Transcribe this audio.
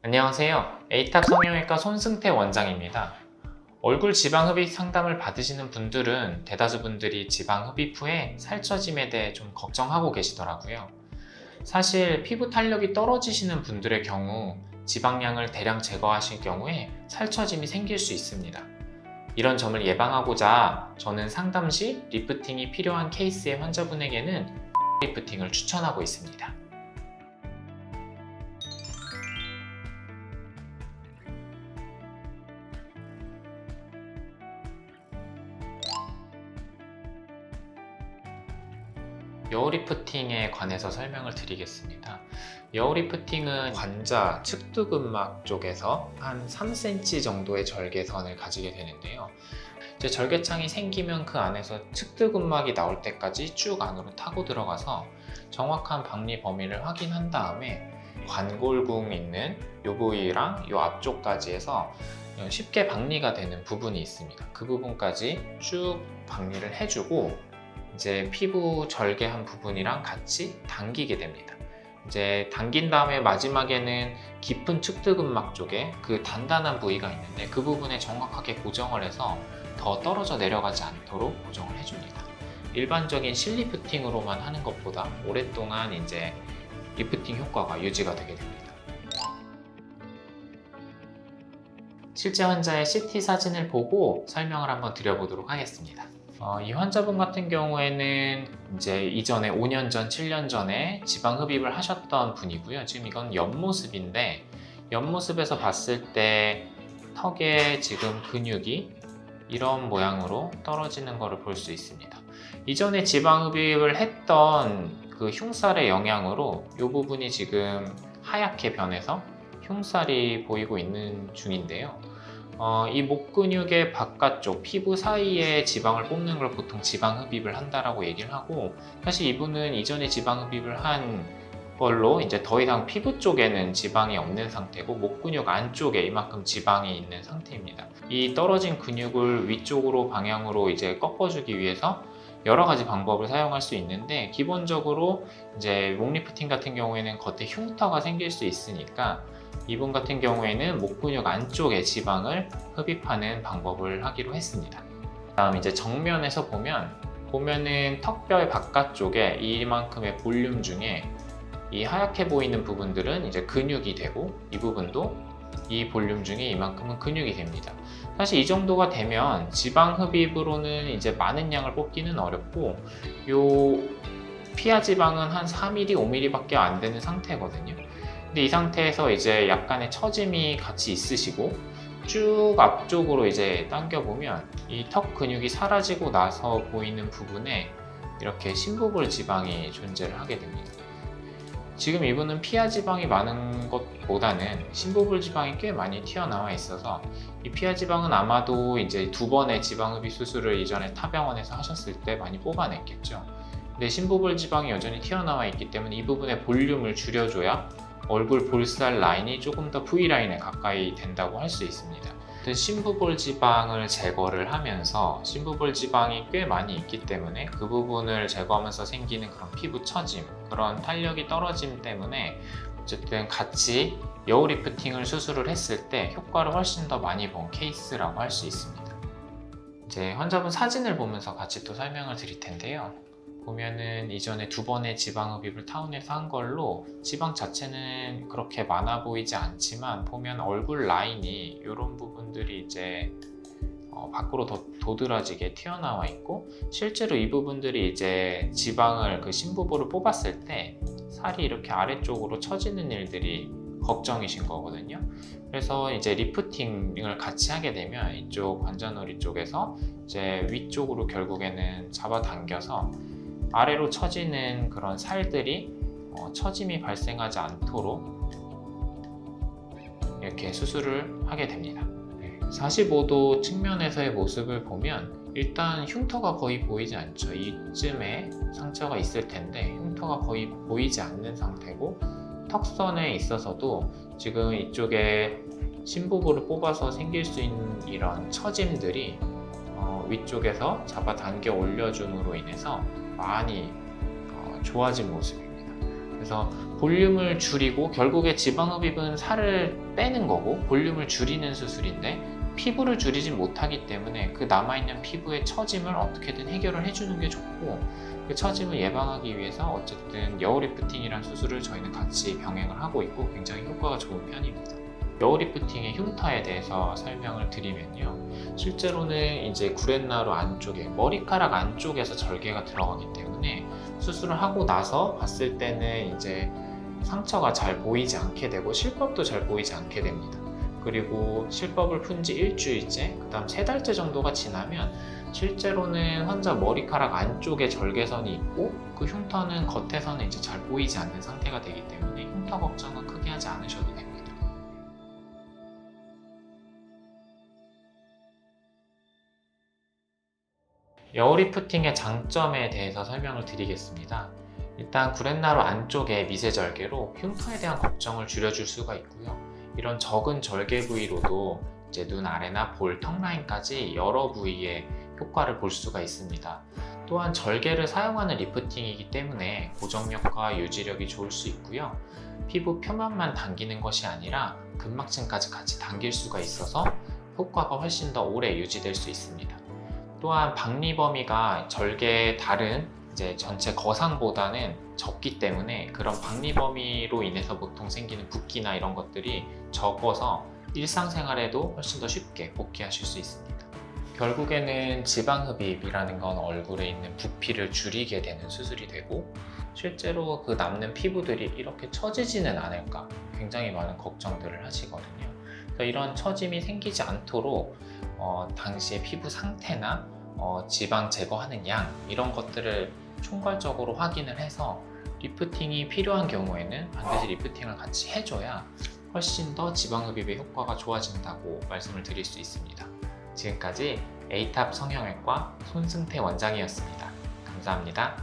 안녕하세요. 에이탑 성형외과 손승태 원장입니다. 얼굴 지방 흡입 상담을 받으시는 분들은 대다수 분들이 지방 흡입 후에 살처짐에 대해 좀 걱정하고 계시더라고요. 사실 피부 탄력이 떨어지시는 분들의 경우 지방량을 대량 제거하실 경우에 살처짐이 생길 수 있습니다. 이런 점을 예방하고자 저는 상담 시 리프팅이 필요한 케이스의 환자분에게는 리프팅을 추천하고 있습니다. 여우 리프팅에 관해서 설명을 드리겠습니다. 여우 리프팅은 관자 측두근막 쪽에서 한 3cm 정도의 절개선을 가지게 되는데요. 이제 절개창이 생기면 그 안에서 측두근막이 나올 때까지 쭉 안으로 타고 들어가서 정확한 박리 범위를 확인한 다음에 관골궁 있는 요 부위랑 요 앞쪽까지 해서 쉽게 박리가 되는 부분이 있습니다. 그 부분까지 쭉 박리를 해주고 이제 피부 절개한 부분이랑 같이 당기게 됩니다. 이제 당긴 다음에 마지막에는 깊은 측두근막 쪽에 그 단단한 부위가 있는데 그 부분에 정확하게 고정을 해서 더 떨어져 내려가지 않도록 고정을 해줍니다. 일반적인 실리프팅으로만 하는 것보다 오랫동안 이제 리프팅 효과가 유지가 되게 됩니다. 실제 환자의 CT 사진을 보고 설명을 한번 드려보도록 하겠습니다. 이 환자분 같은 경우에는 이제 이전에 5년 전, 7년 전에 지방 흡입을 하셨던 분이고요. 지금 이건 옆모습인데 옆모습에서 봤을 때 턱에 지금 근육이 이런 모양으로 떨어지는 것을 볼 수 있습니다. 이전에 지방 흡입을 했던 그 흉살의 영향으로 이 부분이 지금 하얗게 변해서 흉살이 보이고 있는 중인데요. 이 목 근육의 바깥쪽 피부 사이에 지방을 뽑는 걸 보통 지방 흡입을 한다라고 얘기를 하고, 사실 이분은 이전에 지방 흡입을 한 걸로 이제 더 이상 피부 쪽에는 지방이 없는 상태고 목 근육 안쪽에 이만큼 지방이 있는 상태입니다. 이 떨어진 근육을 위쪽으로 방향으로 이제 꺾어주기 위해서 여러 가지 방법을 사용할 수 있는데, 기본적으로 이제 목 리프팅 같은 경우에는 겉에 흉터가 생길 수 있으니까 이분 같은 경우에는 목 근육 안쪽에 지방을 흡입하는 방법을 하기로 했습니다. 다음 이제 정면에서 보면은 턱뼈의 바깥쪽에 이만큼의 볼륨 중에 이 하얗게 보이는 부분들은 이제 근육이 되고, 이 부분도 이 볼륨 중에 이만큼은 근육이 됩니다. 사실 이 정도가 되면 지방 흡입으로는 이제 많은 양을 뽑기는 어렵고, 요 피하 지방은 한 4mm, 5mm 밖에 안 되는 상태거든요. 근데 이 상태에서 이제 약간의 처짐이 같이 있으시고 쭉 앞쪽으로 이제 당겨보면 이 턱 근육이 사라지고 나서 보이는 부분에 이렇게 심부볼 지방이 존재를 하게 됩니다. 지금 이분은 피하 지방이 많은 것보다는 심부볼 지방이 꽤 많이 튀어나와 있어서 이 피하 지방은 아마도 이제 2번의 지방흡입 수술을 이전에 타병원에서 하셨을 때 많이 뽑아냈겠죠. 근데 심부볼 지방이 여전히 튀어나와 있기 때문에 이 부분의 볼륨을 줄여줘야 얼굴 볼살 라인이 조금 더 V라인에 가까이 된다고 할 수 있습니다. 심부볼 지방을 제거를 하면서 심부볼 지방이 꽤 많이 있기 때문에 그 부분을 제거하면서 생기는 그런 피부 처짐, 그런 탄력이 떨어짐 때문에 어쨌든 같이 여우 리프팅을 수술을 했을 때 효과를 훨씬 더 많이 본 케이스라고 할 수 있습니다. 이제 환자분 사진을 보면서 같이 또 설명을 드릴 텐데요. 보면은 이전에 2번의 지방 흡입을 타운에서 한 걸로 지방 자체는 그렇게 많아 보이지 않지만 보면 얼굴 라인이 이런 부분들이 이제 밖으로 더 도드라지게 튀어나와 있고, 실제로 이 부분들이 이제 지방을 그 심부볼을 뽑았을 때 살이 이렇게 아래쪽으로 처지는 일들이 걱정이신 거거든요. 그래서 이제 리프팅을 같이 하게 되면 이쪽 관자놀이 쪽에서 이제 위쪽으로 결국에는 잡아당겨서 아래로 처지는 그런 살들이 처짐이 발생하지 않도록 이렇게 수술을 하게 됩니다. 45도 측면에서의 모습을 보면 일단 흉터가 거의 보이지 않죠. 이쯤에 상처가 있을 텐데 흉터가 거의 보이지 않는 상태고, 턱선에 있어서도 지금 이쪽에 심부볼을 뽑아서 생길 수 있는 이런 처짐들이 위쪽에서 잡아당겨 올려줌으로 인해서 많이 좋아진 모습입니다. 그래서 볼륨을 줄이고 결국에 지방흡입은 살을 빼는 거고 볼륨을 줄이는 수술인데 피부를 줄이진 못하기 때문에 그 남아있는 피부의 처짐을 어떻게든 해결을 해주는 게 좋고 그 처짐을 예방하기 위해서 어쨌든 여우 리프팅이라는 수술을 저희는 같이 병행을 하고 있고 굉장히 효과가 좋은 편입니다. 여우 리프팅의 흉터에 대해서 설명을 드리면요. 실제로는 이제 구렛나루 안쪽에 머리카락 안쪽에서 절개가 들어가기 때문에 수술을 하고 나서 봤을 때는 이제 상처가 잘 보이지 않게 되고 실밥도 잘 보이지 않게 됩니다. 그리고 실밥을 푼 지 일주일째, 그 다음 3달째 정도가 지나면 실제로는 환자 머리카락 안쪽에 절개선이 있고 그 흉터는 겉에서는 이제 잘 보이지 않는 상태가 되기 때문에 흉터 걱정은 크게 하지 않으셔도 됩니다. 여우 리프팅의 장점에 대해서 설명을 드리겠습니다. 일단 구렛나루 안쪽의 미세 절개로 흉터에 대한 걱정을 줄여줄 수가 있고요. 이런 적은 절개 부위로도 이제 눈 아래나 볼, 턱 라인까지 여러 부위에 효과를 볼 수가 있습니다. 또한 절개를 사용하는 리프팅이기 때문에 고정력과 유지력이 좋을 수 있고요. 피부 표면만 당기는 것이 아니라 근막층까지 같이 당길 수가 있어서 효과가 훨씬 더 오래 유지될 수 있습니다. 또한 박리 범위가 절개의 다른 이제 전체 거상보다는 적기 때문에 그런 박리 범위로 인해서 보통 생기는 붓기나 이런 것들이 적어서 일상생활에도 훨씬 더 쉽게 복귀하실 수 있습니다. 결국에는 지방흡입이라는 건 얼굴에 있는 부피를 줄이게 되는 수술이 되고 실제로 그 남는 피부들이 이렇게 처지지는 않을까 굉장히 많은 걱정들을 하시거든요. 그래서 이런 처짐이 생기지 않도록 당시의 피부 상태나 지방 제거하는 양 이런 것들을 총괄적으로 확인을 해서 리프팅이 필요한 경우에는 반드시 리프팅을 같이 해줘야 훨씬 더 지방흡입의 효과가 좋아진다고 말씀을 드릴 수 있습니다. 지금까지 에이탑 성형외과 손승태 원장이었습니다. 감사합니다.